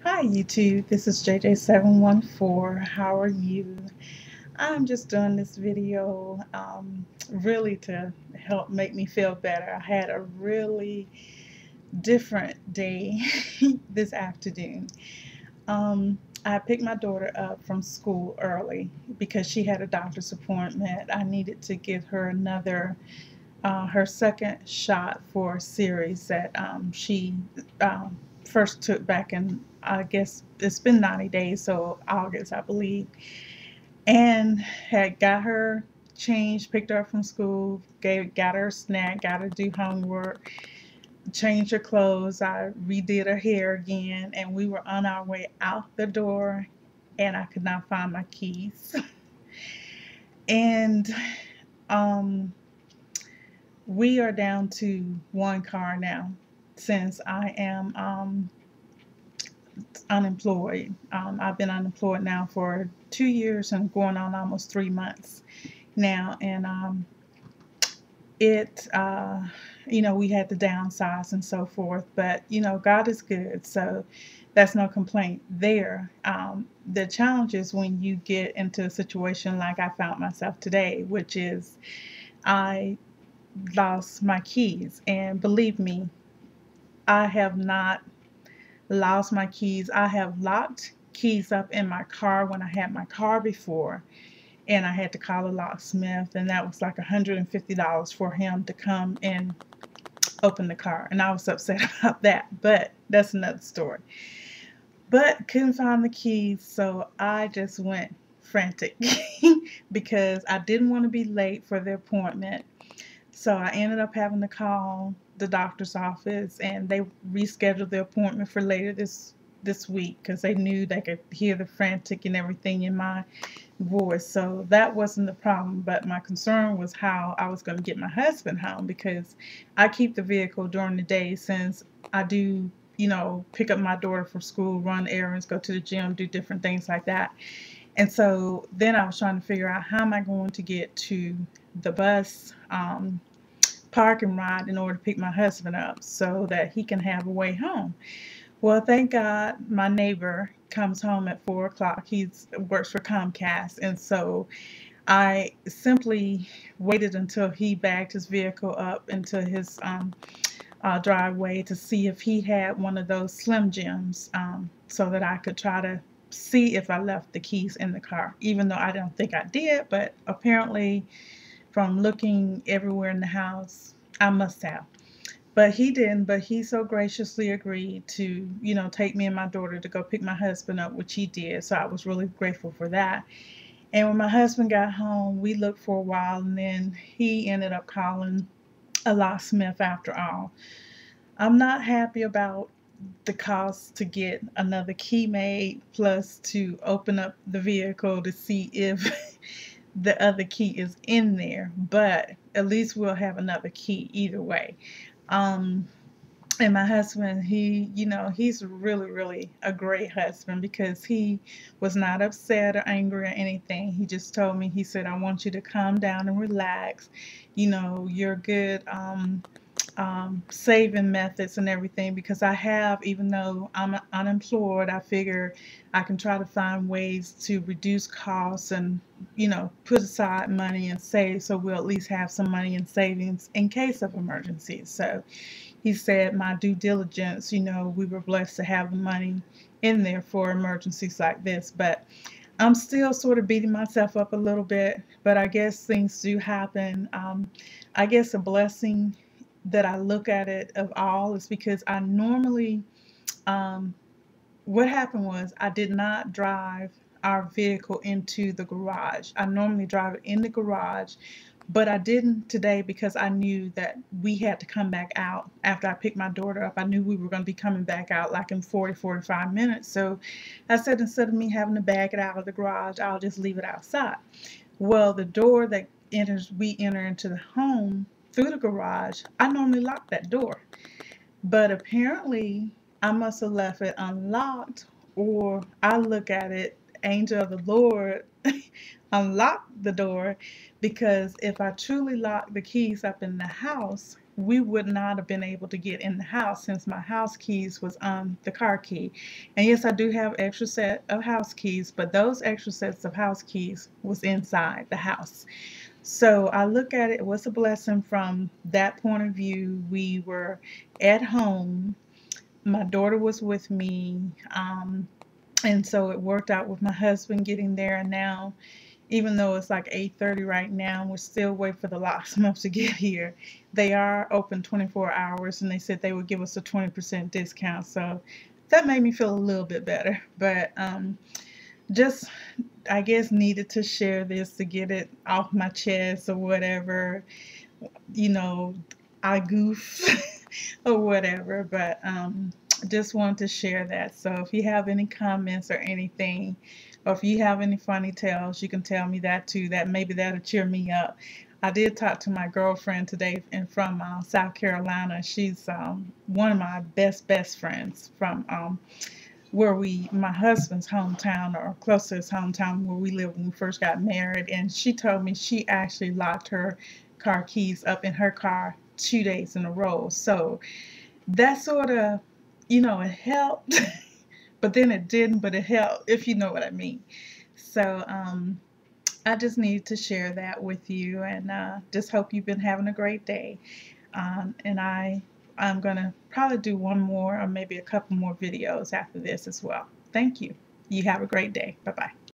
Hi YouTube, this is JJ714. How are you? I'm just doing this video really to help make me feel better. I had a really different day this afternoon. I picked my daughter up from school early because she had a doctor's appointment. I needed to give her her second shot for a series that she first took back in, I guess it's been 90 days, so August, I believe. And had got her changed, picked her up from school, got her a snack, got her to do homework, changed her clothes. I redid her hair again, and we were on our way out the door, and I could not find my keys. And um, we are down to one car now since I am unemployed. I've been unemployed now for 2 years and going on almost 3 months now. And it, we had to downsize and so forth. But, God is good. So that's no complaint there. The challenge is when you get into a situation like I found myself today, which is I lost my keys. And believe me, I have not lost my keys. I have locked keys up in my car when I had my car before, and I had to call a locksmith, and that was like $150 for him to come and open the car. And I was upset about that, but that's another story. But couldn't find the keys, so I just went frantic because I didn't want to be late for the appointment. So I ended up having to call the doctor's office, and they rescheduled the appointment for later this week because they knew they could hear the frantic and everything in my voice. So that wasn't the problem, but my concern was how I was going to get my husband home because I keep the vehicle during the day since I do, pick up my daughter from school, run errands, go to the gym, do different things like that. And so then I was trying to figure out how am I going to get to the bus parking ride in order to pick my husband up so that he can have a way home. Well, thank God my neighbor comes home at 4 o'clock. He works for Comcast. And so I simply waited until he backed his vehicle up into his driveway to see if he had one of those Slim Jims so that I could try to see if I left the keys in the car, even though I don't think I did, but apparently from looking everywhere in the house, I must have. But he didn't, but he so graciously agreed to, take me and my daughter to go pick my husband up, which he did. So I was really grateful for that. And when my husband got home, we looked for a while, and then he ended up calling a locksmith after all. I'm not happy about the cost to get another key made, plus to open up the vehicle to see if the other key is in there, but at least we'll have another key either way. Um, and my husband, he's really, really a great husband because he was not upset or angry or anything. He just told me, he said, I want you to calm down and relax. You're good. Saving methods and everything because I have, even though I'm unemployed, I figure I can try to find ways to reduce costs and, put aside money and save so we'll at least have some money in savings in case of emergencies. So he said my due diligence, we were blessed to have the money in there for emergencies like this. But I'm still sort of beating myself up a little bit, but I guess things do happen. I guess a blessing that I look at it of all is because I normally, um, what happened was I did not drive our vehicle into the garage. I normally drive it in the garage, but I didn't today because I knew that we had to come back out after I picked my daughter up. I knew we were going to be coming back out like in 45 minutes. So I said, instead of me having to bag it out of the garage, I'll just leave it outside. Well, the door that we enter into the home through the garage, I normally lock that door. But apparently, I must have left it unlocked, or I look at it, angel of the Lord unlocked the door, because if I truly lock the keys up in the house, we would not have been able to get in the house since my house keys was on the car key. And yes, I do have extra set of house keys, but those extra sets of house keys was inside the house. So I look at it was a blessing from that point of view. We were at home. My daughter was with me. And so it worked out with my husband getting there. And now, even though it's like 8:30 right now, we're still waiting for the locksmiths to get here. They are open 24 hours, and they said they would give us a 20% discount. So that made me feel a little bit better. But just, I guess, needed to share this to get it off my chest or whatever. You know, I goof or whatever. But just wanted to share that. So if you have any comments or anything, or if you have any funny tales, you can tell me that too. That maybe that'll cheer me up. I did talk to my girlfriend today and from South Carolina. She's one of my best friends from where my husband's hometown, or close to his hometown where we lived when we first got married. And she told me she actually locked her car keys up in her car 2 days in a row. So that sort of, it helped, but then it didn't, but it helped, if you know what I mean. So I just needed to share that with you, and just hope you've been having a great day. And I'm going to probably do one more or maybe a couple more videos after this as well. Thank you. You have a great day. Bye-bye.